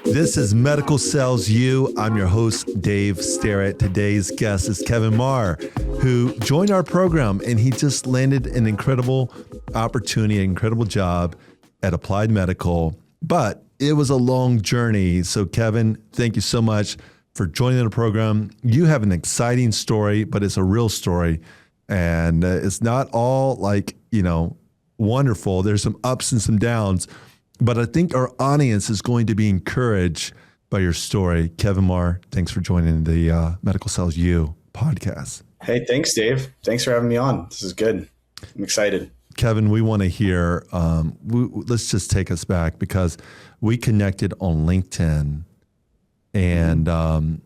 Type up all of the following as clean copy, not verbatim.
This is MedicalSalesU. I'm your host, Dave Starrett. Today's guest is Kevin Maher, who joined our program, and he just landed an incredible opportunity, an incredible job at Applied Medical. But it was a long journey. So Kevin, thank you so much for joining the program. You have an exciting story, but it's a real story. And it's not all wonderful. There's some ups and some downs. But I think our audience is going to be encouraged by your story. Kevin Maher, thanks for joining the MedicalSalesU podcast. Hey, thanks, Dave. Thanks for having me on. This is good. I'm excited. Kevin, we want to hear, let's just take us back because we connected on LinkedIn and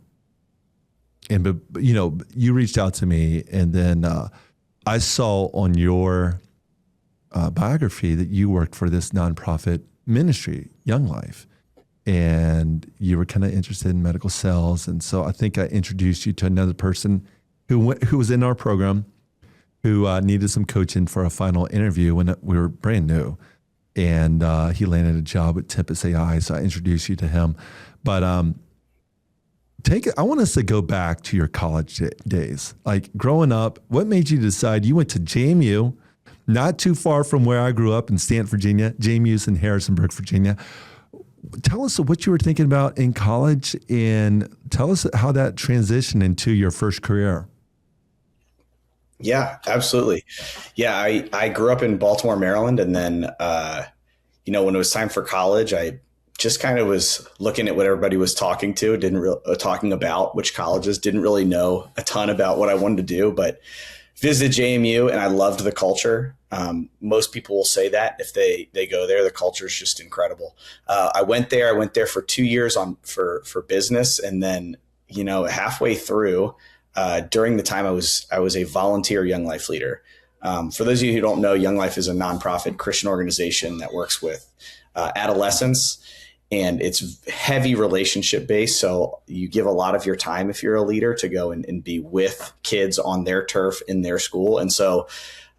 you reached out to me, and then I saw on your biography that you worked for this nonprofit ministry, Young Life, and you were kind of interested in medical sales. And so I think I introduced you to another person who was in our program who needed some coaching for a final interview when we were brand new. And he landed a job at Tempest AI. So I introduced you to him. But I want us to go back to your college days. Like growing up, what made you decide you went to JMU, not too far from where I grew up in Stanton, Virginia. JMU's in Harrisonburg, Virginia. Tell us what you were thinking about in college, and tell us how that transitioned into your first career. Yeah, absolutely. Yeah, I grew up in Baltimore, Maryland. And then, when it was time for college, I just kind of was looking at what everybody was talking about, which colleges, didn't really know a ton about what I wanted to do, but visited JMU and I loved the culture. Most people will say that if they go there, the culture is just incredible. I went there for 2 years for business. And then, halfway through, during the time I was a volunteer Young Life leader. For those of you who don't know, Young Life is a nonprofit Christian organization that works with adolescents, and it's heavy relationship based. So you give a lot of your time, if you're a leader, to go and be with kids on their turf in their school. And so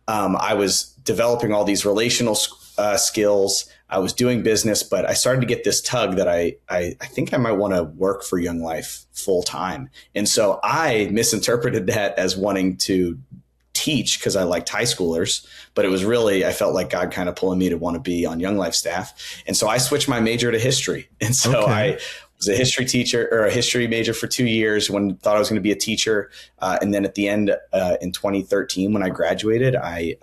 I was developing all these relational skills. I was doing business, but I started to get this tug that I think I might want to work for Young Life full time. And so I misinterpreted that as wanting to teach because I liked high schoolers, but it was really, I felt like God kind of pulling me to want to be on Young Life staff. And so I switched my major to history. And so I was a history teacher or a history major for 2 years when I thought I was going to be a teacher. And then at the end in 2013, when I graduated, I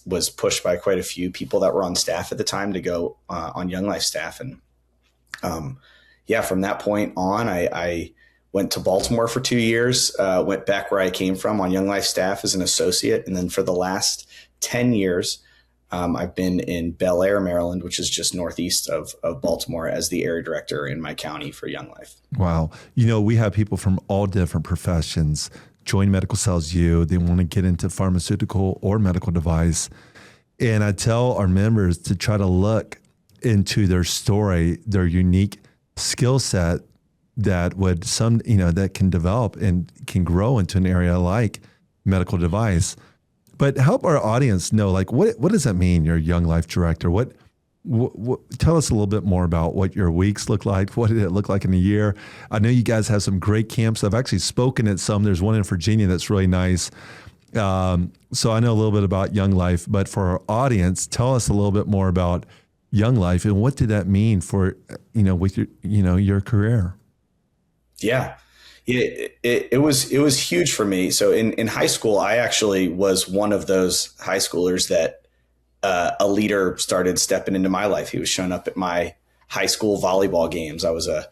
was pushed by quite a few people that were on staff at the time to go on Young Life staff. And from that point on, I went to Baltimore for 2 years, went back where I came from on Young Life staff as an associate. And then for the last 10 years, I've been in Bel Air, Maryland, which is just northeast of Baltimore, as the area director in my county for Young Life. Wow. We have people from all different professions join MedicalSalesU. They want to get into pharmaceutical or medical device. And I tell our members to try to look into their story, their unique skill set that that can develop and can grow into an area like medical device. But help our audience know, what does that mean? You're a Young Life director. What tell us a little bit more about what your weeks look like. What did it look like in a year? I know you guys have some great camps. I've actually spoken at some. There's one in Virginia that's really nice. So I know a little bit about Young Life, but for our audience, tell us a little bit more about Young Life and what did that mean for, with your career? Yeah. It was huge for me. So in high school, I actually was one of those high schoolers that a leader started stepping into my life. He was showing up at my high school volleyball games. I was a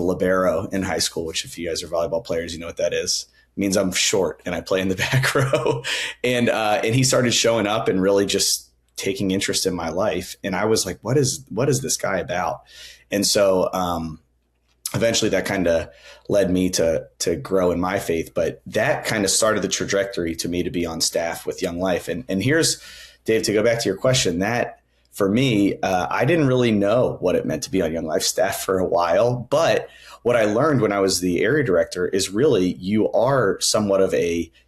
libero in high school, which if you guys are volleyball players, you know what that is. It means I'm short and I play in the back row. And he started showing up and really just taking interest in my life. And I was like, what is this guy about? And so eventually that kind of led me to grow in my faith. But that kind of started the trajectory to me to be on staff with Young Life. And here's, Dave, to go back to your question, that for me, I didn't really know what it meant to be on Young Life staff for a while. But what I learned when I was the area director is really you are somewhat of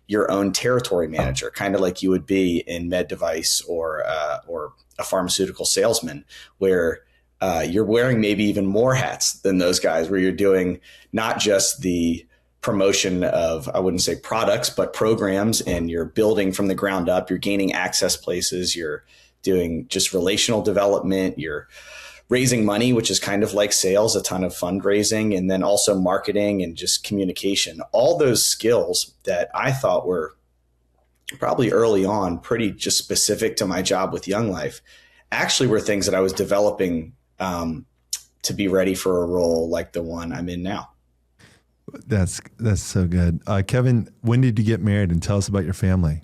your own territory manager, kind of like you would be in med device or a pharmaceutical salesman, where you're wearing maybe even more hats than those guys, where you're doing not just the promotion of, I wouldn't say products, but programs, and you're building from the ground up. You're gaining access places. You're doing just relational development. You're raising money, which is kind of like sales, a ton of fundraising, and then also marketing and just communication. All those skills that I thought were probably early on pretty just specific to my job with Young Life actually were things that I was developing to be ready for a role like the one I'm in now. That's so good. Kevin, when did you get married, and tell us about your family?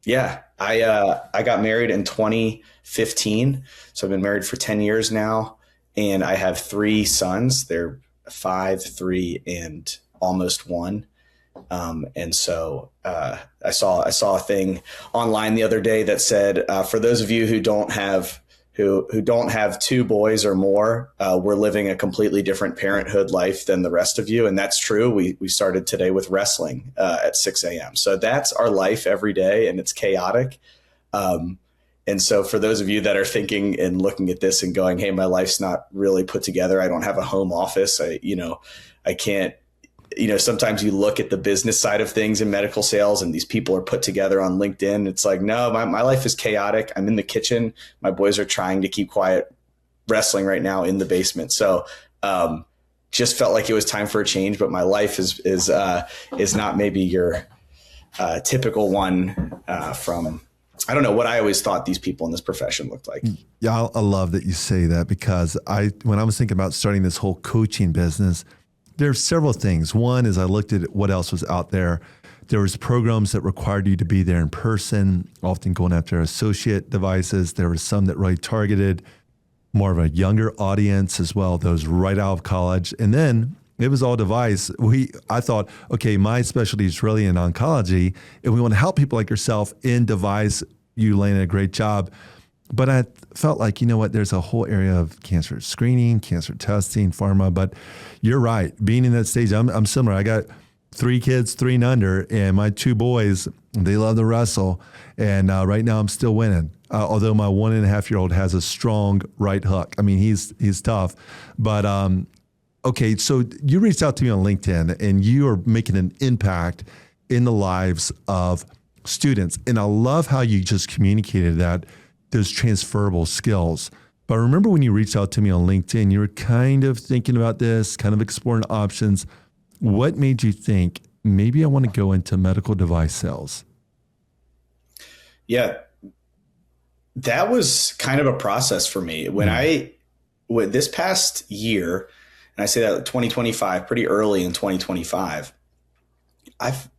Yeah, I got married in 2015. So I've been married for 10 years now, and I have 3 sons. They're 5, 3, and almost 1. And so I saw a thing online the other day that said, for those of you who don't have 2 boys or more, we're living a completely different parenthood life than the rest of you. And that's true. We started today with wrestling at 6 a.m. So that's our life every day, and it's chaotic. And so for those of you that are thinking and looking at this and going, hey, my life's not really put together. I don't have a home office. I can't. Sometimes you look at the business side of things in medical sales, and these people are put together on LinkedIn. It's like, no, my life is chaotic. I'm in the kitchen. My boys are trying to keep quiet, wrestling right now in the basement. So just felt like it was time for a change. But my life is not maybe your typical one from, I don't know, what I always thought these people in this profession looked like. Yeah, I love that you say that, because when I was thinking about starting this whole coaching business, there's several things. One is I looked at what else was out there. There was programs that required you to be there in person, often going after associate devices. There were some that really targeted more of a younger audience as well, those right out of college. And then it was all device. I thought, okay, my specialty is really in oncology, and we want to help people like yourself in device. You laying a great job. But I felt like, you know what, there's a whole area of cancer screening, cancer testing, pharma. But you're right. Being in that stage, I'm similar. I got 3 kids, 3 and under, and my 2 boys, they love to wrestle. And right now I'm still winning. Although my 1.5-year-old has a strong right hook. I mean, he's tough. But okay, so you reached out to me on LinkedIn, and you are making an impact in the lives of students. And I love how you just communicated that, those transferable skills. But I remember when you reached out to me on LinkedIn, you were kind of thinking about this, kind of exploring options. What made you think, maybe I want to go into medical device sales? Yeah, that was kind of a process for me. With this past year, and I say that 2025, pretty early in 2025,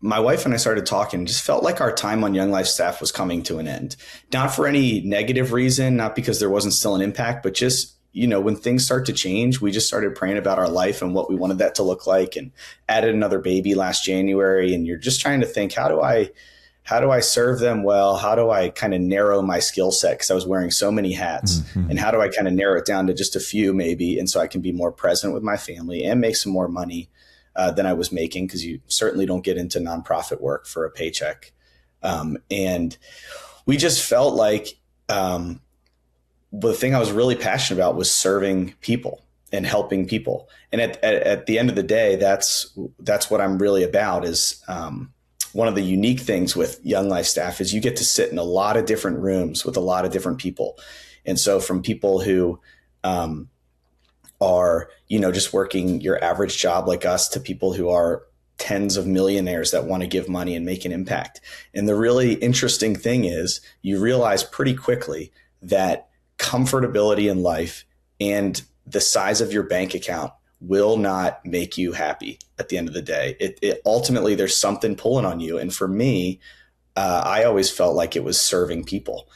my wife and I started talking, just felt like our time on Young Life staff was coming to an end. Not for any negative reason, not because there wasn't still an impact, but just, when things start to change, we just started praying about our life and what we wanted that to look like, and added another baby last January. And you're just trying to think, how do I serve them well? How do I kind of narrow my skill set? Because I was wearing so many hats. Mm-hmm. And how do I kind of narrow it down to just a few maybe? And so I can be more present with my family and make some more money than I was making, because you certainly don't get into nonprofit work for a paycheck. And we just felt like the thing I was really passionate about was serving people and helping people. And at the end of the day, that's what I'm really about. Is one of the unique things with Young Life staff is you get to sit in a lot of different rooms with a lot of different people. And so from people who are, just working your average job like us, to people who are tens of millionaires that want to give money and make an impact. And the really interesting thing is you realize pretty quickly that comfortability in life and the size of your bank account will not make you happy at the end of the day. It ultimately, there's something pulling on you. And for me, I always felt like it was serving people.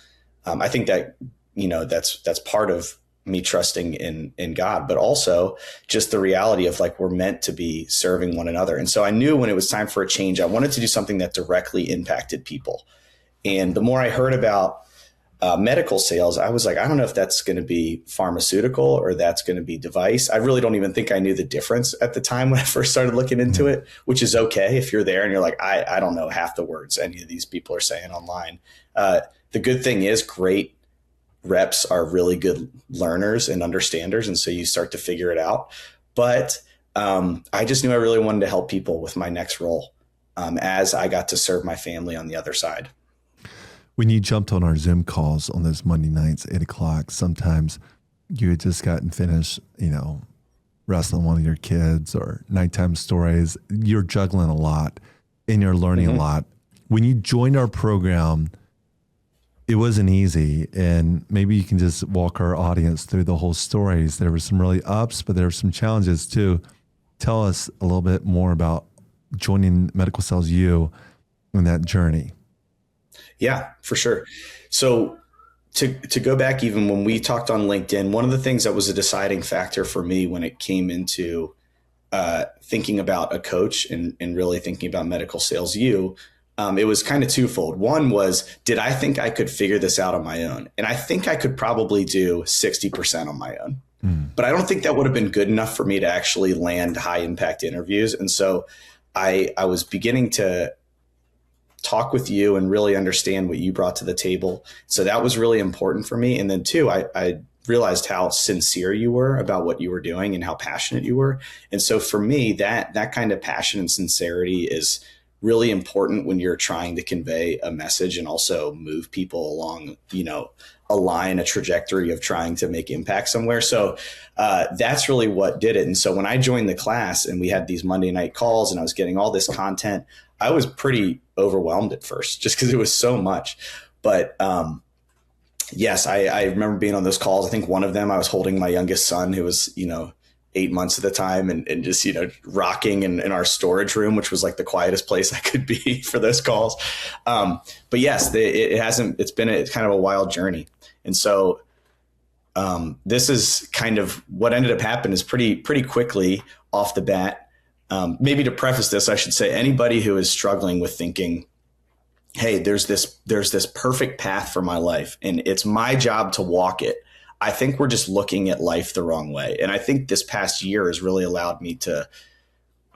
I think that, that's part of me trusting in God, but also just the reality of like, we're meant to be serving one another. And so I knew when it was time for a change, I wanted to do something that directly impacted people. And the more I heard about medical sales, I was like, I don't know if that's going to be pharmaceutical or that's going to be device. I really don't even think I knew the difference at the time when I first started looking into it, which is okay if you're there and you're like, I don't know half the words any of these people are saying online. The good thing is great reps are really good learners and understanders. And so you start to figure it out. But I just knew I really wanted to help people with my next role as I got to serve my family on the other side. When you jumped on our Zoom calls on those Monday nights, 8:00, sometimes you had just gotten finished, wrestling one of your kids or nighttime stories. You're juggling a lot and you're learning a lot. When you joined our program, it wasn't easy. And maybe you can just walk our audience through the whole stories. There were some really ups, but there were some challenges too. Tell us a little bit more about joining MedicalSalesU in that journey. Yeah, for sure. So to go back, even when we talked on LinkedIn, one of the things that was a deciding factor for me when it came into thinking about a coach and really thinking about MedicalSalesU, it was kind of twofold. One was, did I think I could figure this out on my own? And I think I could probably do 60% on my own. But I don't think that would have been good enough for me to actually land high impact interviews. And so I was beginning to talk with you and really understand what you brought to the table. So that was really important for me. And then two, I realized how sincere you were about what you were doing and how passionate you were. And so for me, that kind of passion and sincerity is really important when you're trying to convey a message and also move people along, a line, a trajectory of trying to make impact somewhere. So that's really what did it. And so when I joined the class and we had these Monday night calls and I was getting all this content, I was pretty overwhelmed at first just because it was so much. But yes, I remember being on those calls. I think one of them I was holding my youngest son who was, 8 months at the time and just, rocking in our storage room, which was like the quietest place I could be for those calls. But yes, it's been kind of a wild journey. And so this is kind of what ended up happening is pretty quickly off the bat. Maybe to preface this, I should say anybody who is struggling with thinking, hey, there's this perfect path for my life and it's my job to walk it. I think we're just looking at life the wrong way. And I think this past year has really allowed me to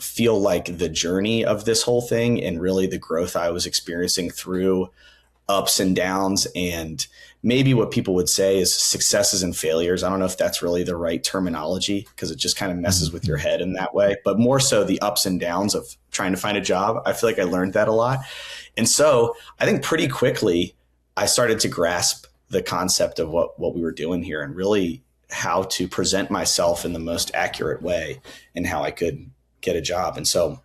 feel like the journey of this whole thing and really the growth I was experiencing through ups and downs and maybe what people would say is successes and failures. I don't know if that's really the right terminology because it just kind of messes with your head in that way, but more so the ups and downs of trying to find a job. I feel like I learned that a lot. And so I think pretty quickly I started to grasp the concept of what we were doing here and really how to present myself in the most accurate way and how I could get a job. And so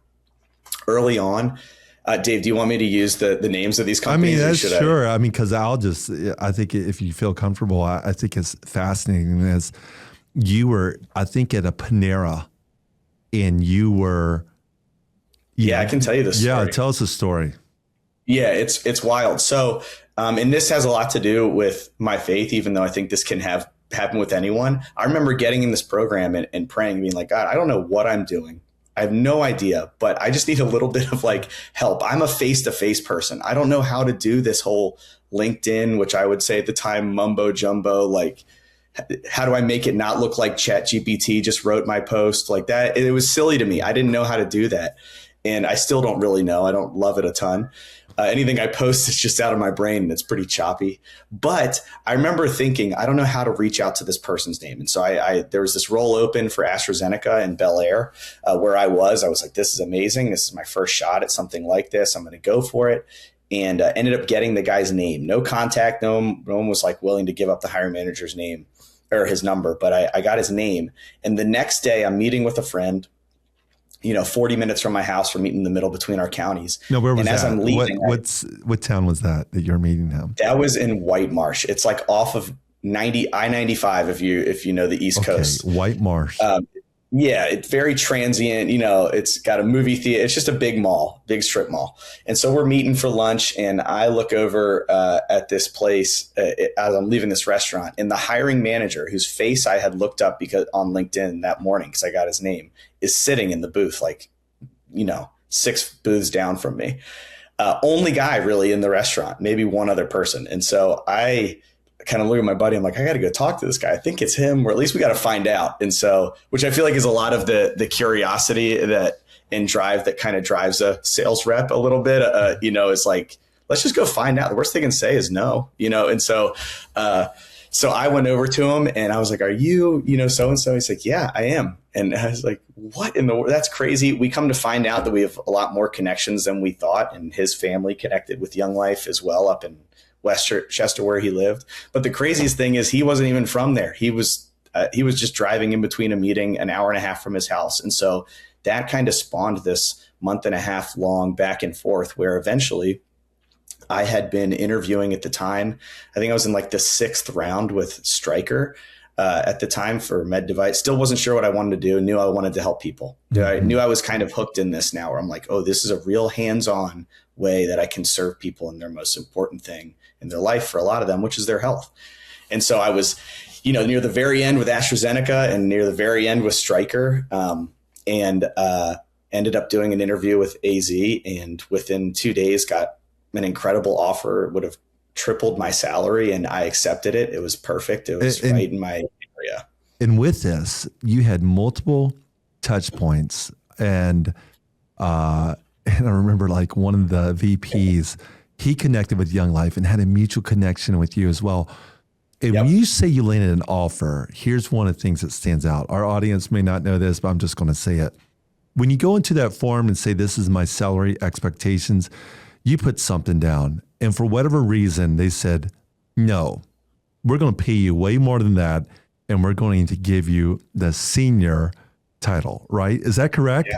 early on, Dave, do you want me to use the names of these companies? I mean, that's sure. I mean, because I think if you feel comfortable, I think it's fascinating as you were, I think at a Panera and you were. Yeah, I can tell you this story. Yeah, tell us the story. Yeah, it's wild. So, and this has a lot to do with my faith, even though I think this can happen with anyone. I remember getting in this program and praying, being like, God, I don't know what I'm doing. I have no idea, but I just need a little bit of help. I'm a face-to-face person. I don't know how to do this whole LinkedIn, which I would say at the time, mumbo jumbo, how do I make it not look like ChatGPT just wrote my post like that? It was silly to me. I didn't know how to do that. And I still don't really know. I don't love it a ton. Anything I post is just out of my brain and it's pretty choppy. But I remember thinking, I don't know how to reach out to this person's name. And so there was this role open for AstraZeneca in Bel Air where I was like, this is amazing. This is my first shot at something like this. I'm going to go for it. And ended up getting the guy's name. No contact. No one was willing to give up the hiring manager's name or his number. But I got his name. And the next day I'm meeting with a friend. 40 minutes from my house. We're meeting in the middle between our counties. No, where was and that? As I'm leaving, what town was that you're meeting him? That was in White Marsh. It's off of I-95 if you know the East Coast. White Marsh. Yeah, it's very transient. It's got a movie theater. It's just a big mall, big strip mall. And so we're meeting for lunch, and I look over at this place as I'm leaving this restaurant, and the hiring manager, whose face I had looked up on LinkedIn that morning because I got his name, is sitting in the booth 6 booths down from me. Only guy really in the restaurant, maybe one other person. And so I kind of look at my buddy. I'm like, I got to go talk to this guy. I think it's him, or at least we got to find out. And so, which I feel like is a lot of the curiosity and drive that kind of drives a sales rep a little bit, is let's just go find out. The worst they can say is no, and so So I went over to him and I was like, are you, so-and-so? He's like, yeah, I am. And I was like, what in the world? That's crazy. We come to find out that we have a lot more connections than we thought. And his family connected with Young Life as well up in Westchester where he lived. But the craziest thing is he wasn't even from there. He was just driving in between a meeting an hour and a half from his house. And so that kind of spawned this month and a half long back and forth where eventually I had been interviewing at the time. I think I was in like the 6th round with Stryker at the time for med device. Still wasn't sure what I wanted to do. Knew I wanted to help people. I knew I was kind of hooked in this now where I'm like, oh, this is a real hands-on way that I can serve people in their most important thing in their life for a lot of them, which is their health. And so I was, near the very end with AstraZeneca and near the very end with Stryker, and ended up doing an interview with AZ, and within 2 days got an incredible offer. It would have tripled my salary, and I accepted it. It was perfect. It was right in my area. And with this, you had multiple touch points, and I remember like one of the VPs, he connected with Young Life and had a mutual connection with you as well. And when you say you landed an offer, here's one of the things that stands out. Our audience may not know this, but I'm just going to say it. When you go into that form and say, this is my salary expectations, you put something down. And for whatever reason, they said, no, we're going to pay you way more than that. And we're going to give you the senior title, right? Is that correct? Yeah.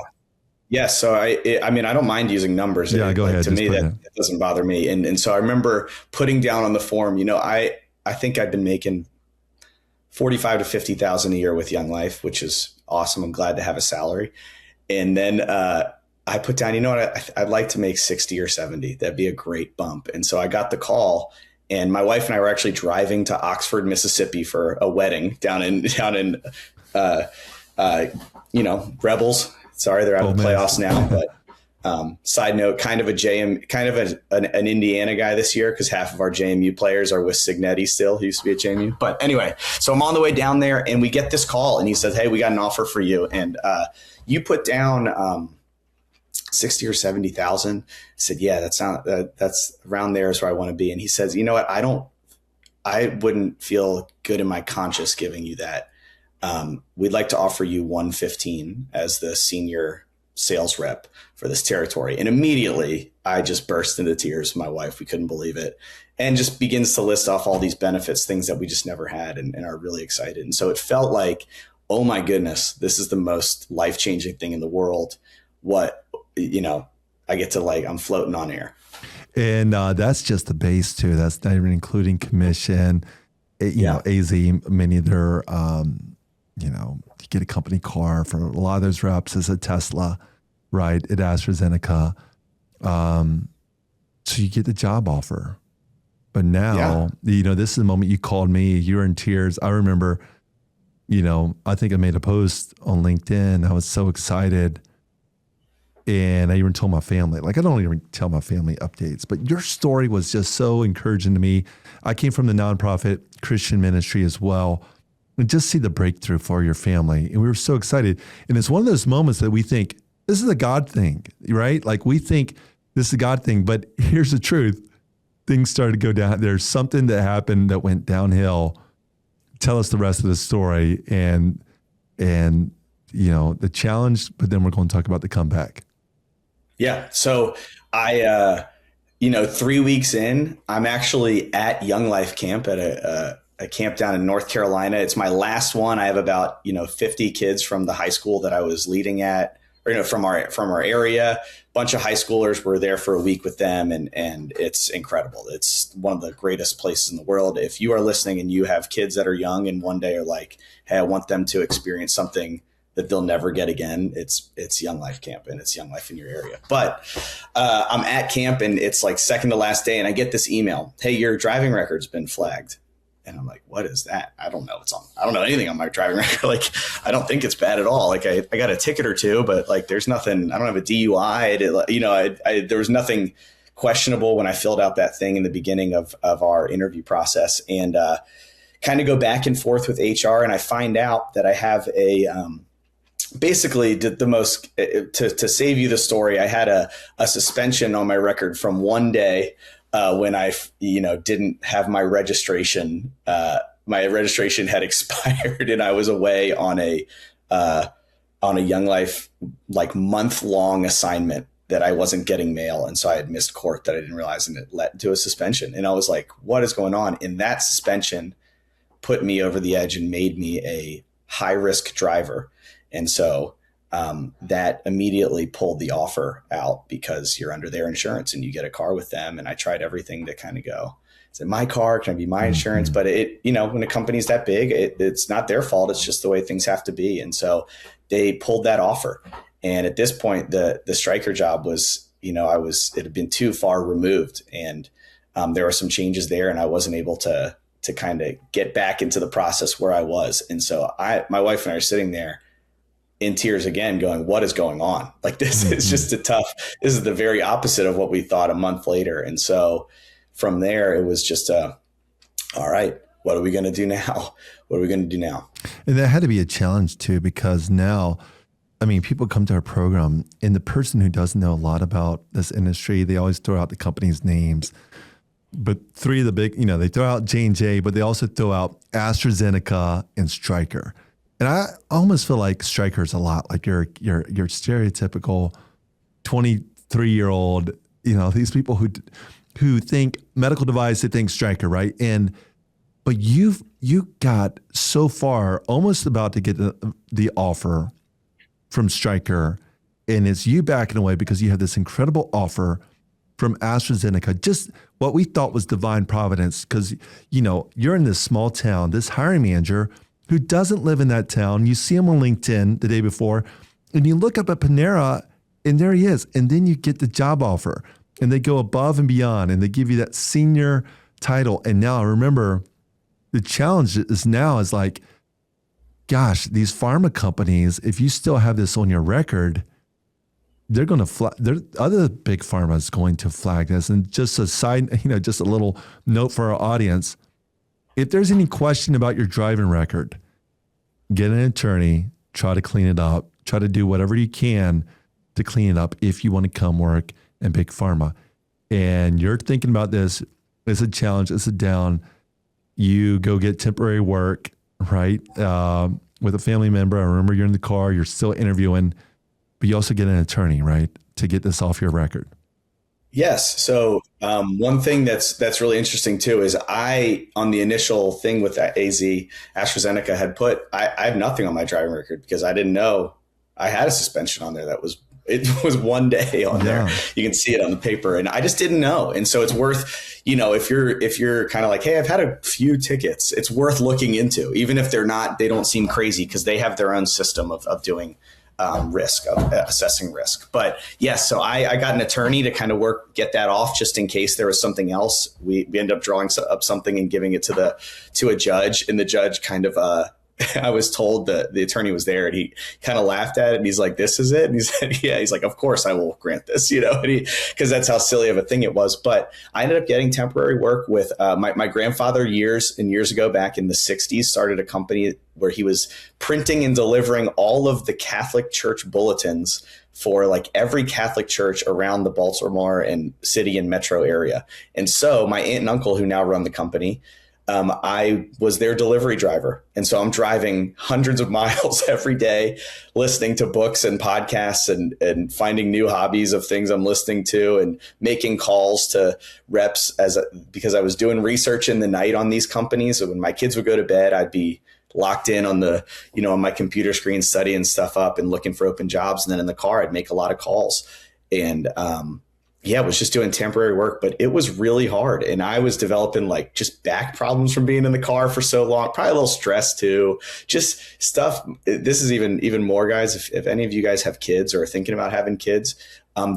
Yes. So I don't mind using numbers. Yeah, go ahead. To me, that doesn't bother me. And so I remember putting down on the form, I think I've been making 45 to 50,000 a year with Young Life, which is awesome. I'm glad to have a salary. And then I put down, I'd like to make 60 or 70. That'd be a great bump. And so I got the call, and my wife and I were actually driving to Oxford, Mississippi for a wedding down in Rebels. Sorry, they're out of the playoffs now, but side note, kind of an Indiana guy this year, because half of our JMU players are with Signetti still. He used to be at JMU. But anyway, so I'm on the way down there, and we get this call, and he says, hey, we got an offer for you. And you put down 60 or 70,000. I said, yeah, that's around there is where I want to be. And he says, you know what? I wouldn't feel good in my conscience giving you that. We'd like to offer you 115 as the senior sales rep for this territory. And immediately I just burst into tears. My wife, we couldn't believe it, and just begins to list off all these benefits, things that we just never had, and are really excited. And so it felt like, oh my goodness, this is the most life-changing thing in the world. I get to I'm floating on air. And that's just the base too. That's not even including commission. AZ, many of their, you get a company car for a lot of those reps is a Tesla, right? At AstraZeneca. So you get the job offer. But now, this is the moment you called me. You were in tears. I remember, I think I made a post on LinkedIn. I was so excited. And I even told my family, I don't even tell my family updates, but your story was just so encouraging to me. I came from the nonprofit Christian ministry as well, and just see the breakthrough for your family. And we were so excited. And it's one of those moments that we think, this is a God thing, right? We think this is a God thing, but here's the truth. Things started to go down. There's something that happened that went downhill. Tell us the rest of the story and the challenge, but then we're going to talk about the comeback. Yeah. So I, 3 weeks in, I'm actually at Young Life Camp at a camp down in North Carolina. It's my last one. I have about, 50 kids from the high school that I was leading at, or, from our area. Bunch of high schoolers were there for a week with them. And it's incredible. It's one of the greatest places in the world. If you are listening and you have kids that are young and one day are like, hey, I want them to experience something that they'll never get again, it's Young Life Camp, and it's Young Life in your area. But I'm at camp, and it's second to last day, and I get this email, hey, your driving record's been flagged. And I'm like, what is that? I don't know. I don't know anything on my driving record. I don't think it's bad at all. I got a ticket or two, but there's nothing. I don't have a DUI. There was nothing questionable when I filled out that thing in the beginning of our interview process, and kind of go back and forth with HR. And I find out that I have basically did the most to save you the story. I had a suspension on my record from one day when I didn't have my registration my registration had expired and I was away on a Young Life like month-long assignment that I wasn't getting mail. And so I had missed court that I didn't realize, and it led to a suspension. And I was like, what is going on? And that suspension put me over the edge and made me a high-risk driver. And so that immediately pulled the offer out because you're under their insurance and you get a car with them. And I tried everything to kind of go, is it my car? Can I be my insurance? But when a company's that big, it's not their fault. It's just the way things have to be. And so they pulled that offer. And at this point, the striker job was, it had been too far removed, and there were some changes there, and I wasn't able to kind of get back into the process where I was. And so my wife and I are sitting there in tears again, going, what is going on? Like, this is just this is the very opposite of what we thought a month later. And so from there, it was just, all right, what are we going to do now? What are we going to do now? And that had to be a challenge too, because now, people come to our program, and the person who doesn't know a lot about this industry, they always throw out the company's names. But three of the big, they throw out J&J, but they also throw out AstraZeneca and Stryker. And I almost feel like Stryker is a lot like your stereotypical 23-year-old, these people who think medical device, they think Stryker, right? But you got so far, almost about to get the offer from Stryker, and it's you backing away because you have this incredible offer from AstraZeneca. Just what we thought was divine providence, because you're in this small town, this hiring manager who doesn't live in that town, you see him on LinkedIn the day before, and you look up at Panera, and there he is, and then you get the job offer, and they go above and beyond, and they give you that senior title. And now remember, the challenge is like, gosh, these pharma companies, if you still have this on your record, they're going to other big pharma is going to flag this. And just a side, just a little note for our audience. If there's any question about your driving record, get an attorney, try to clean it up, try to do whatever you can to clean it up if you want to come work in big pharma. And you're thinking about this, it's a challenge, it's a down. You go get temporary work, right? With a family member. I remember you're in the car, you're still interviewing, but you also get an attorney, right? To get this off your record. Yes. So one thing that's really interesting too is on the initial thing with that AstraZeneca had put, I have nothing on my driving record because I didn't know I had a suspension on there. It was 1 day on there. You can see it on the paper, and I just didn't know. And so it's worth, if you're kind of like, hey, I've had a few tickets, it's worth looking into, even if they don't seem crazy, because they have their own system of doing risk, of assessing risk. But yes, so I got an attorney to kind of get that off just in case there was something else. We ended up drawing up something and giving it to a judge, and the judge kind of, I was told that the attorney was there, and he kind of laughed at it, and he's like, this is it? And he said, yeah. He's like, of course I will grant this, because that's how silly of a thing it was. But I ended up getting temporary work with my grandfather years and years ago, back in the 60s, started a company where he was printing and delivering all of the Catholic Church bulletins for like every Catholic church around the Baltimore and city and metro area. And so my aunt and uncle, who now run the company, I was their delivery driver. And so I'm driving hundreds of miles every day, listening to books and podcasts and finding new hobbies of things I'm listening to, and making calls to reps because I was doing research in the night on these companies. So when my kids would go to bed, I'd be locked in on on my computer screen, studying stuff up and looking for open jobs. And then in the car, I'd make a lot of calls. And, I was just doing temporary work, but it was really hard. And I was developing like just back problems from being in the car for so long, probably a little stress too, just stuff. This is even more, guys. If any of you guys have kids or are thinking about having kids,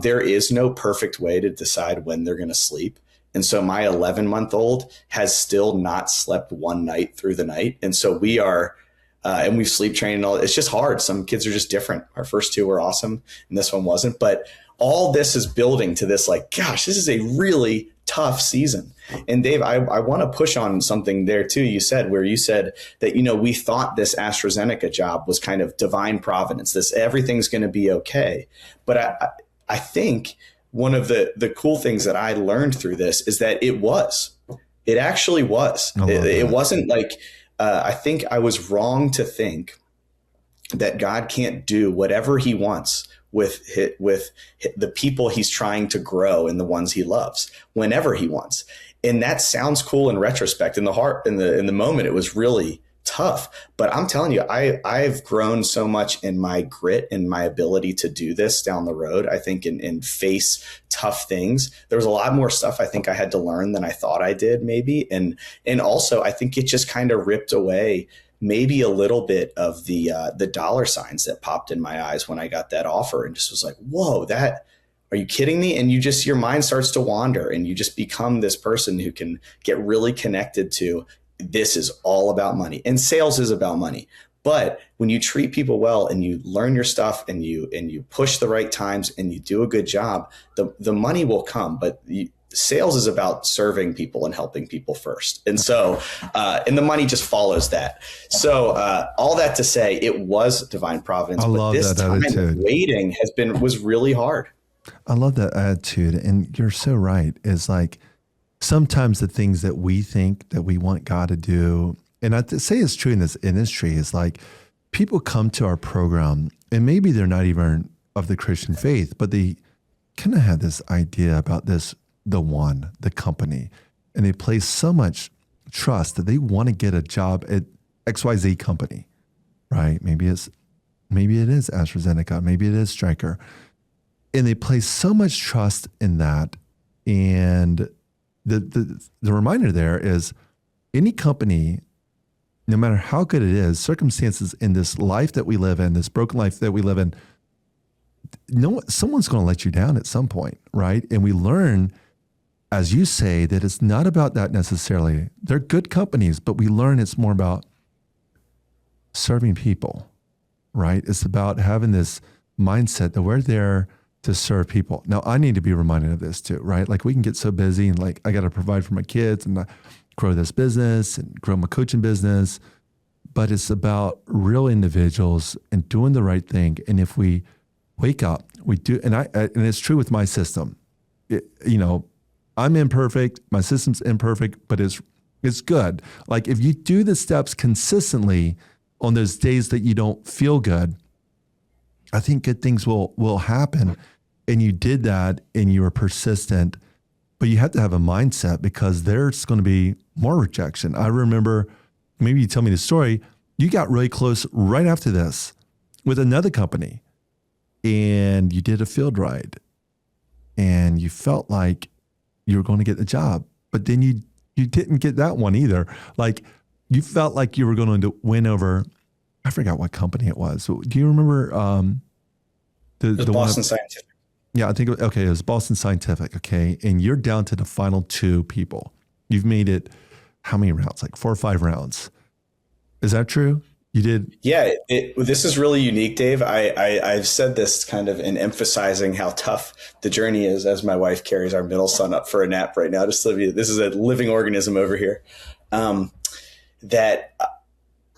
there is no perfect way to decide when they're going to sleep. And so my 11-month-old has still not slept one night through the night. And so we are, and we've sleep trained and all. It's just hard. Some kids are just different. Our first two were awesome, and this one wasn't. But all this is building to this, like, gosh, this is a really tough season. And Dave, I want to push on something there too. You said that, we thought this AstraZeneca job was kind of divine providence. Everything's going to be okay. But I think one of the cool things that I learned through this is that it actually was. It wasn't like I think I was wrong to think that God can't do whatever he wants with the people he's trying to grow and the ones he loves whenever he wants. And that sounds cool in retrospect. In the moment, it was really tough. But I'm telling you, I've grown so much in my grit and my ability to do this down the road. I think and face tough things. There was a lot more stuff I think I had to learn than I thought I did, maybe. And also, I think it just kind of ripped away maybe a little bit of the dollar signs that popped in my eyes when I got that offer, and just was like, whoa, are you kidding me? And your mind starts to wander, and you just become this person who can get really connected to, this is all about money, and sales is about money. But when you treat people well and you learn your stuff and you push the right times and you do a good job, the money will come. But sales is about serving people and helping people first. And so, and the money just follows that. So all that to say, it was divine providence. But this time of waiting was really hard. I love that attitude. And you're so right. It's like sometimes the things that we think that we want God to do, and I say it's true in this industry, is like people come to our program and maybe they're not even of the Christian faith, but they kind of have this idea about this, the company, and they place so much trust that they want to get a job at XYZ company, right? Maybe it is AstraZeneca, maybe it is Stryker. And they place so much trust in that. And the reminder there is any company, no matter how good it is, circumstances in this life that we live in, this broken life that we live in, someone's going to let you down at some point, right? And we learn, as you say, that it's not about that necessarily. They're good companies, but we learn it's more about serving people, right? It's about having this mindset that we're there to serve people. Now, I need to be reminded of this too, right? Like we can get so busy and like, I got to provide for my kids and grow this business and grow my coaching business, but it's about real individuals and doing the right thing. And if we wake up, we do, and it's true with my system. I'm imperfect, my system's imperfect, but it's good. Like if you do the steps consistently on those days that you don't feel good, I think good things will happen. And you did that and you were persistent, but you have to have a mindset because there's going to be more rejection. I remember, maybe you tell me the story, you got really close right after this with another company and you did a field ride and you felt like you were going to get the job, but then you didn't get that one either. Like you felt like you were going to win over, I forgot what company it was. Do you remember the Boston Scientific? Yeah, I think, it was Boston Scientific, okay? And you're down to the final two people. You've made it, how many rounds? Like 4 or 5 rounds. Is that true? You did? Yeah, this is really unique, Dave. I've said this kind of in emphasizing how tough the journey is as my wife carries our middle son up for a nap right now. This is a living organism over here. That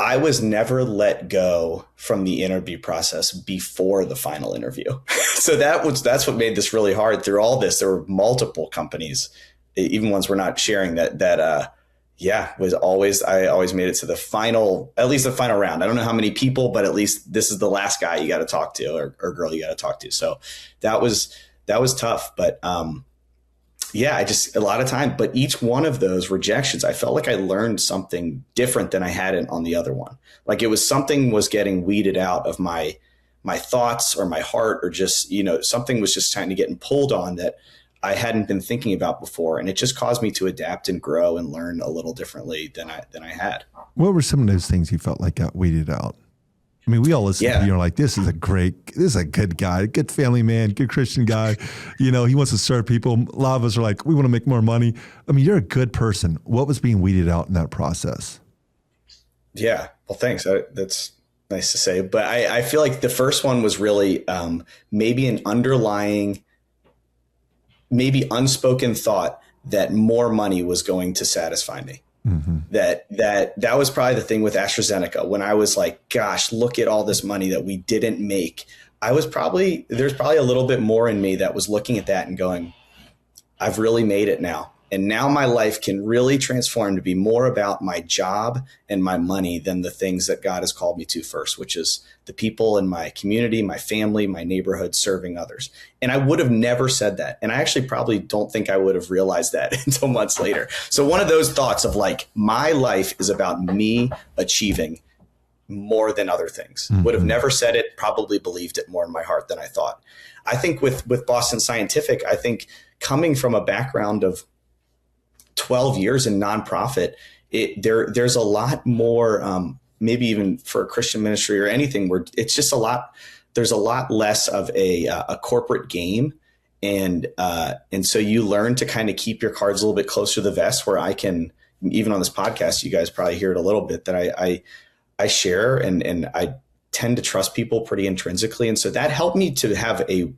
I was never let go from the interview process before the final interview. So that's what made this really hard. Through all this, there were multiple companies, even ones we're not sharing, I always made it to the final, at least the final round. I don't know how many people, but at least this is the last guy you got to talk to or girl you got to talk to. So that was tough. But a lot of time, but each one of those rejections, I felt like I learned something different than I had on the other one. Like it was something was getting weeded out of my thoughts or my heart, or just, something was just kind of getting pulled on that I hadn't been thinking about before. And it just caused me to adapt and grow and learn a little differently than I had. What were some of those things you felt like got weeded out? I mean, we all listen to you and are like, this is a good guy, good family man, good Christian guy. He wants to serve people. A lot of us are like, we want to make more money. I mean, you're a good person. What was being weeded out in that process? Yeah. Well, thanks. That's nice to say. But I feel like the first one was really maybe an underlying, maybe unspoken thought that more money was going to satisfy me. Mm-hmm. That was probably the thing with AstraZeneca. When I was like, gosh, look at all this money that we didn't make. There's probably a little bit more in me that was looking at that and going, I've really made it now. And now my life can really transform to be more about my job and my money than the things that God has called me to first, which is the people in my community, my family, my neighborhood, serving others. And I would have never said that. And I actually probably don't think I would have realized that until months later. So one of those thoughts of like, my life is about me achieving more than other things. Mm-hmm. Would have never said it, probably believed it more in my heart than I thought. I think with Boston Scientific, I think coming from a background of 12 years in nonprofit, there's a lot more, maybe even for a Christian ministry or anything, where it's just there's a lot less of a corporate game. And so you learn to kind of keep your cards a little bit closer to the vest, where I can, even on this podcast, you guys probably hear it a little bit, that I share and I tend to trust people pretty intrinsically. And so that helped me to have a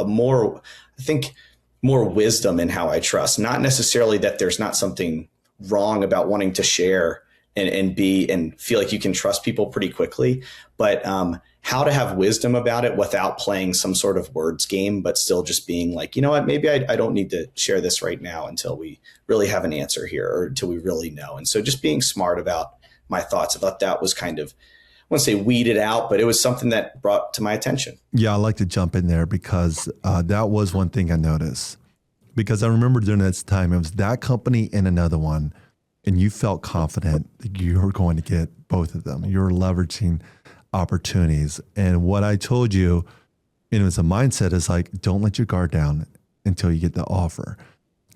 more, I think, more wisdom in how I trust, not necessarily that there's not something wrong about wanting to share and feel like you can trust people pretty quickly, but how to have wisdom about it without playing some sort of words game, but still just being like, you know what, maybe I don't need to share this right now until we really have an answer here, or until we really know. And so just being smart about my thoughts. I thought that was kind of, I wouldn't say weeded out, but it was something that brought to my attention. Yeah, I like to jump in there because that was one thing I noticed. Because I remember during this time, it was that company and another one, and you felt confident that you were going to get both of them. You were leveraging opportunities. And what I told you, and it was a mindset, is like, don't let your guard down until you get the offer.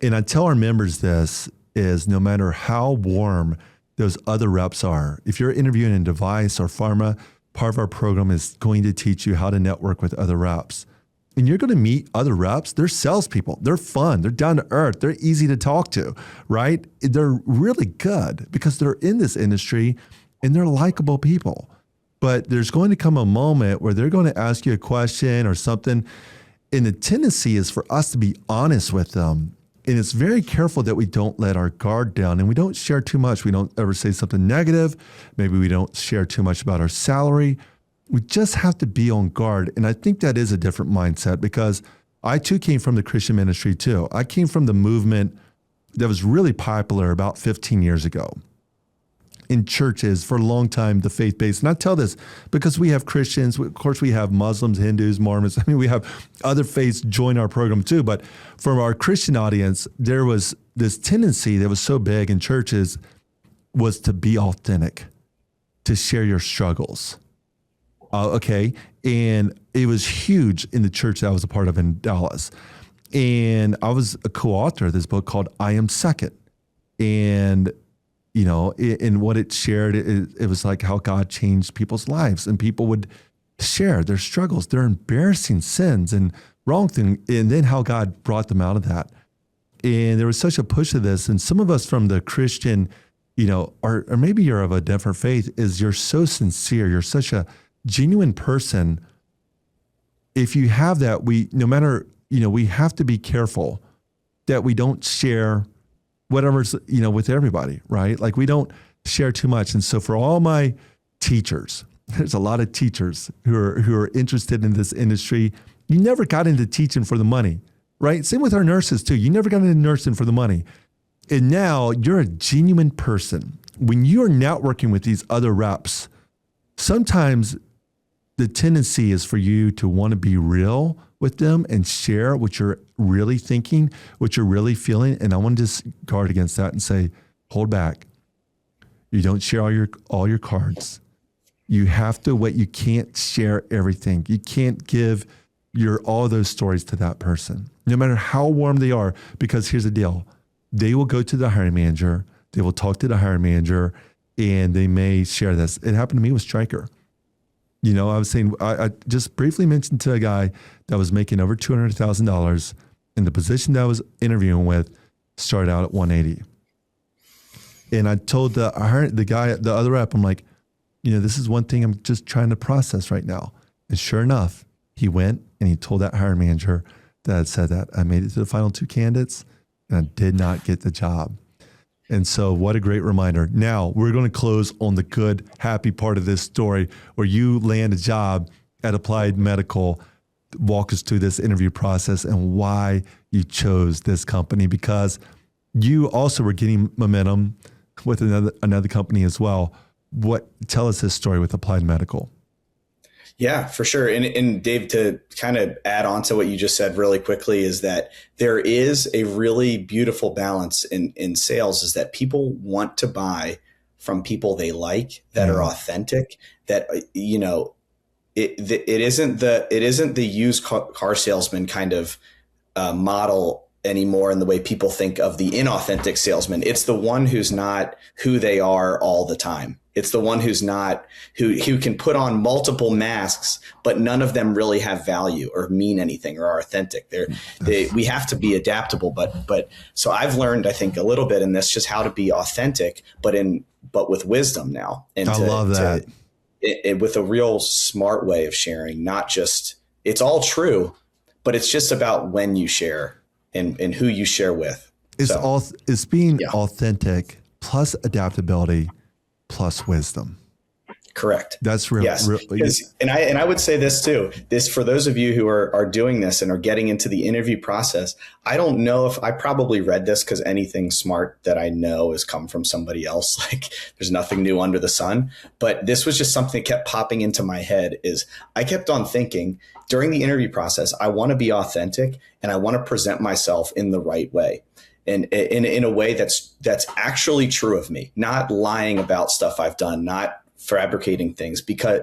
And I tell our members this is, no matter how warm those other reps are, if you're interviewing in device or pharma, part of our program is going to teach you how to network with other reps. And you're going to meet other reps. They're salespeople. They're fun. They're down to earth. They're easy to talk to, right? They're really good because they're in this industry and they're likable people. But there's going to come a moment where they're going to ask you a question or something. And the tendency is for us to be honest with them. And it's very careful that we don't let our guard down and we don't share too much. We don't ever say something negative. Maybe we don't share too much about our salary. We just have to be on guard. And I think that is a different mindset, because I too came from the Christian ministry too. I came from the movement that was really popular about 15 years ago in churches for a long time, the faith-based. And I tell this because we have Christians, of course we have Muslims, Hindus, Mormons. I mean, we have other faiths join our program too. But from our Christian audience, there was this tendency that was so big in churches was to be authentic, to share your struggles. Okay. And it was huge in the church that I was a part of in Dallas. And I was a co-author of this book called I Am Second. And, you know, in what it shared, it was like how God changed people's lives, and people would share their struggles, their embarrassing sins and wrong thing, and then how God brought them out of that. And there was such a push of this. And some of us from the Christian, you know, or maybe you're of a different faith, is you're so sincere. You're such a genuine person. If you have that, no matter, you know, we have to be careful that we don't share whatever's, you know, with everybody, right? Like we don't share too much. And so for all my teachers, there's a lot of teachers who are interested in this industry. You never got into teaching for the money, right? Same with our nurses too. You never got into nursing for the money. And now you're a genuine person. When you are networking with these other reps, sometimes the tendency is for you to want to be real with them and share what you're really thinking, what you're really feeling. And I want to just guard against that and say, hold back. You don't share all your cards. You have to wait. You can't share everything. You can't give all those stories to that person, no matter how warm they are, because here's the deal. They will go to the hiring manager. They will talk to the hiring manager, and they may share this. It happened to me with Stryker. You know, I was saying, I just briefly mentioned to a guy that was making over $200,000, and the position that I was interviewing with started out at 180. And I told the guy, the other rep, I'm like, you know, this is one thing I'm just trying to process right now. And sure enough, he went and he told that hiring manager that had said that. I made it to the final two candidates and I did not get the job. And so what a great reminder. Now we're going to close on the good, happy part of this story where you land a job at Applied Medical. Walk us through this interview process and why you chose this company, because you also were getting momentum with another company as well. Tell us this story with Applied Medical. Yeah, for sure. And Dave, to kind of add on to what you just said really quickly, is that there is a really beautiful balance in sales, is that people want to buy from people they like, that are authentic, that, you know, it isn't the used car salesman kind of model anymore in the way people think of the inauthentic salesman. It's the one who's not who they are all the time. It's the one who's not, who can put on multiple masks, but none of them really have value or mean anything or are authentic. We have to be adaptable, but so I've learned, I think, a little bit in this, just how to be authentic, but with wisdom now. And I love that. With a real smart way of sharing, not just, it's all true, but it's just about when you share and who you share with. It's being authentic plus adaptability plus wisdom. Correct. That's real. Yes. Real, and I would say this too, for those of you who are doing this and are getting into the interview process, I don't know if I probably read this because anything smart that I know has come from somebody else. Like, there's nothing new under the sun, but this was just something that kept popping into my head. Is I kept on thinking during the interview process, I want to be authentic and I want to present myself in the right way. And in a way that's actually true of me, not lying about stuff I've done, not fabricating things, because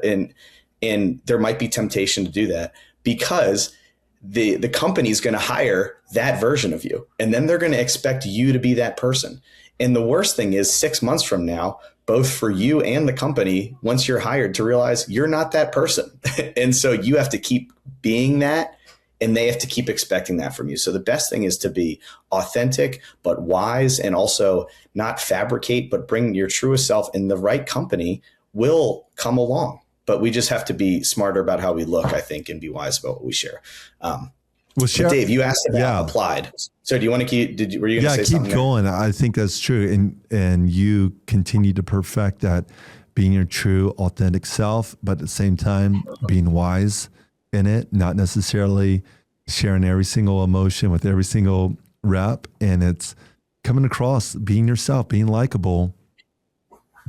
and there might be temptation to do that because the company is going to hire that version of you, and then they're going to expect you to be that person. And the worst thing is 6 months from now, both for you and the company, once you're hired, to realize you're not that person. And so you have to keep being that, and they have to keep expecting that from you. So the best thing is to be authentic, but wise, and also not fabricate, but bring your truest self, and the right company will come along. But we just have to be smarter about how we look, I think, and be wise about what we share. Dave, you asked about Applied. So do you want to keep, were you going to say something? Yeah, keep going. I think that's true. And you continue to perfect that, being your true, authentic self, but at the same time, being wise in it, not necessarily sharing every single emotion with every single rep. And it's coming across, being yourself, being likable.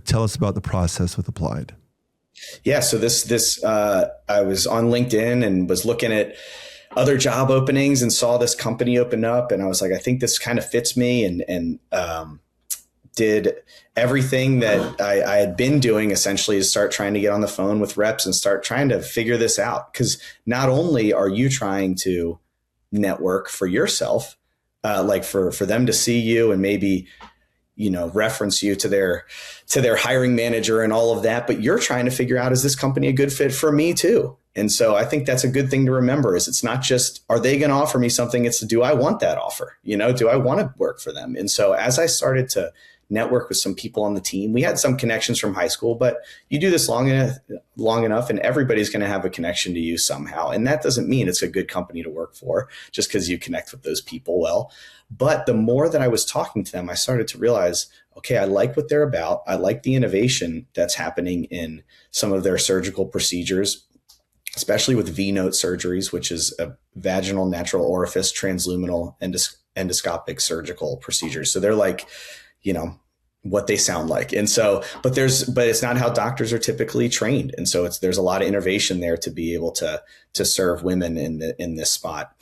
Tell us about the process with Applied. Yeah. So I was on LinkedIn and was looking at other job openings and saw this company open up. And I was like, I think this kind of fits me, and did everything that I had been doing, essentially, to start trying to get on the phone with reps and start trying to figure this out. Because not only are you trying to network for yourself, like for them to see you and maybe, you know, reference you to their hiring manager and all of that, but you're trying to figure out, is this company a good fit for me too? And so I think that's a good thing to remember, is it's not just, are they going to offer me something? It's, do I want that offer? You know, do I want to work for them? And so as I started to network with some people on the team, we had some connections from high school, but you do this long enough and everybody's going to have a connection to you somehow. And that doesn't mean it's a good company to work for just because you connect with those people well. But the more that I was talking to them, I started to realize, okay, I like what they're about. I like the innovation that's happening in some of their surgical procedures, especially with vNOTES surgeries, which is a vaginal natural orifice transluminal endoscopic surgical procedures. So they're like, you know, what they sound like. And so, but it's not how doctors are typically trained. And so there's a lot of innovation there to be able to serve women in this spot.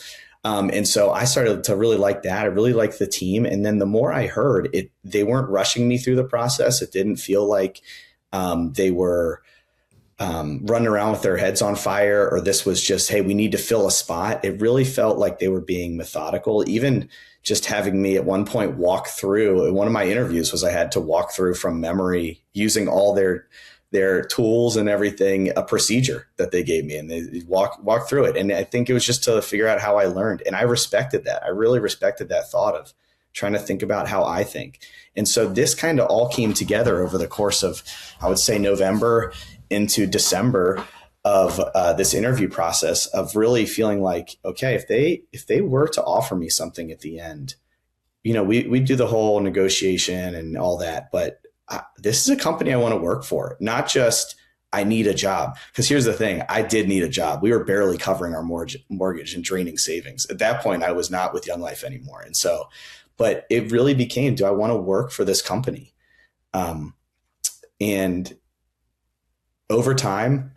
And so I started to really like that. I really liked the team. And then the more I heard it, they weren't rushing me through the process. It didn't feel like they were running around with their heads on fire, or this was just, hey, we need to fill a spot. It really felt like they were being methodical. Even just having me at one point walk through, one of my interviews was I had to walk through from memory, using all their tools and everything, a procedure that they gave me, and they walk through it. And I think it was just to figure out how I learned. And I respected that. I really respected that thought of trying to think about how I think. And so this kind of all came together over the course of, I would say, November into December of this interview process, of really feeling like, okay, if they were to offer me something at the end, you know, we do the whole negotiation and all that, but this is a company I want to work for, not just I need a job. Because here's the thing, I did need a job. We were barely covering our mortgage and draining savings. At that point, I was not with Young Life anymore. And so, but it really became, do I want to work for this company? And over time,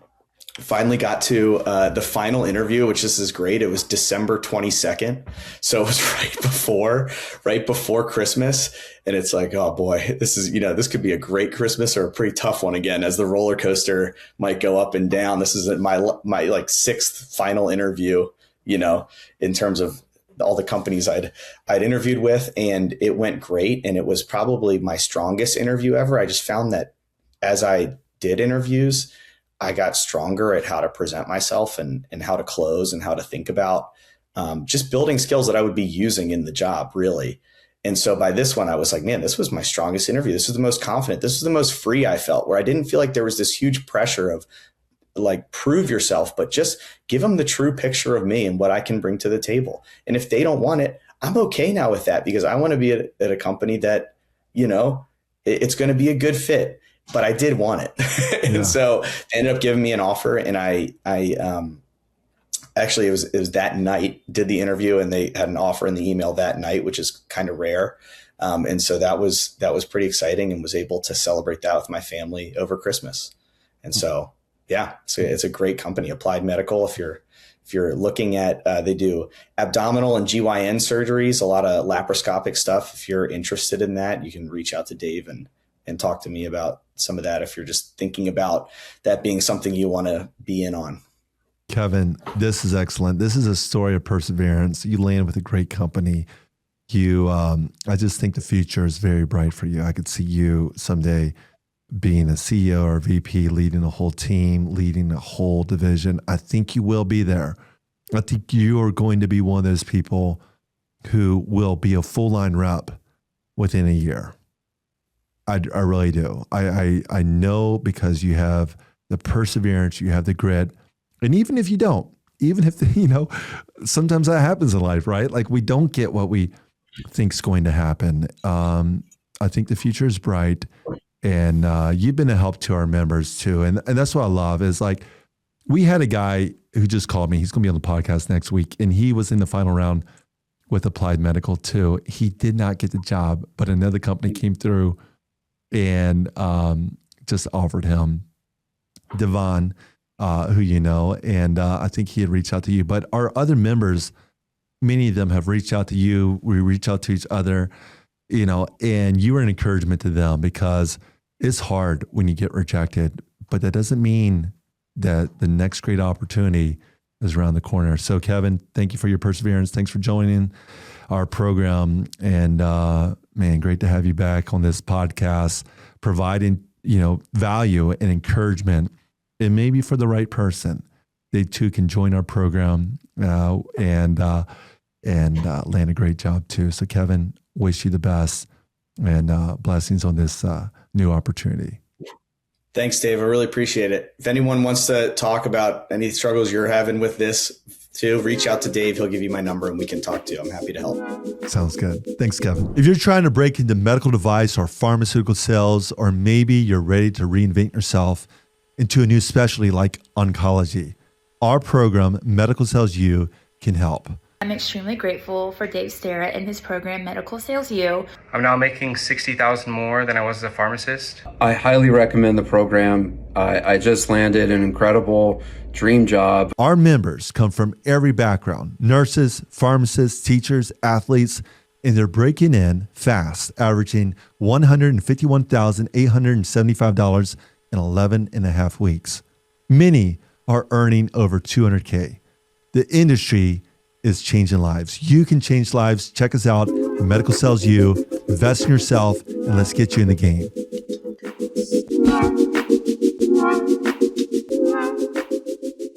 finally got to the final interview, which this is great. It was December 22nd. So it was right before Christmas. And it's like, oh boy, this could be a great Christmas or a pretty tough one again, as the roller coaster might go up and down. This is my like sixth final interview, in terms of all the companies I'd interviewed with, and it went great. And it was probably my strongest interview ever. I just found that as I did interviews, I got stronger at how to present myself and how to close and how to think about just building skills that I would be using in the job, really. And so by this one, I was like, man, this was my strongest interview. This was the most confident. This was the most free I felt, where I didn't feel like there was this huge pressure of like, prove yourself, but just give them the true picture of me and what I can bring to the table. And if they don't want it, I'm okay now with that, because I want to be at a company that, it's going to be a good fit. But I did want it. And so they ended up giving me an offer, and I actually, it was that night, did the interview, and they had an offer in the email that night, which is kind of rare. And so that was pretty exciting, and was able to celebrate that with my family over Christmas. And so, it's a great company, Applied Medical. If you're looking at, they do abdominal and GYN surgeries, a lot of laparoscopic stuff. If you're interested in that, you can reach out to Dave and talk to me about some of that, if you're just thinking about that being something you want to be in on. Kevin, this is excellent. This is a story of perseverance. You land with a great company. I just think the future is very bright for you. I could see you someday being a CEO or VP, leading a whole team, leading a whole division. I think you will be there. I think you are going to be one of those people who will be a full line rep within a year. I really do. I know, because you have the perseverance, you have the grit. And even if you don't, even if, sometimes that happens in life, right? Like, we don't get what we think is going to happen. I think the future is bright, and you've been a help to our members too. And that's what I love is, like, we had a guy who just called me. He's going to be on the podcast next week, and he was in the final round with Applied Medical too. He did not get the job, but another company came through and just offered him, Devon, who you know, and I think he had reached out to you. But our other members, many of them have reached out to you. We reach out to each other, and you are an encouragement to them, because it's hard when you get rejected, but that doesn't mean that the next great opportunity is around the corner. So Kevin, thank you for your perseverance. Thanks for joining our program. And man, great to have you back on this podcast, providing, value and encouragement, and maybe for the right person, they too can join our program and land a great job too. So Kevin, wish you the best, and blessings on this new opportunity. Thanks, Dave. I really appreciate it. If anyone wants to talk about any struggles you're having with this too, reach out to Dave. He'll give you my number and we can talk to you. I'm happy to help. Sounds good. Thanks, Kevin. If you're trying to break into medical device or pharmaceutical sales, or maybe you're ready to reinvent yourself into a new specialty like oncology, our program, MedicalSalesU, can help. I'm extremely grateful for Dave Starrett and his program, MedicalSalesU. I'm now making $60,000 more than I was as a pharmacist. I highly recommend the program. I just landed an incredible dream job. Our members come from every background: nurses, pharmacists, teachers, athletes, and they're breaking in fast, averaging $151,875 in 11 and a half weeks. Many are earning over $200K. The industry is changing lives. You can change lives. Check us out, MedicalSalesU. Invest in yourself, and let's get you in the game.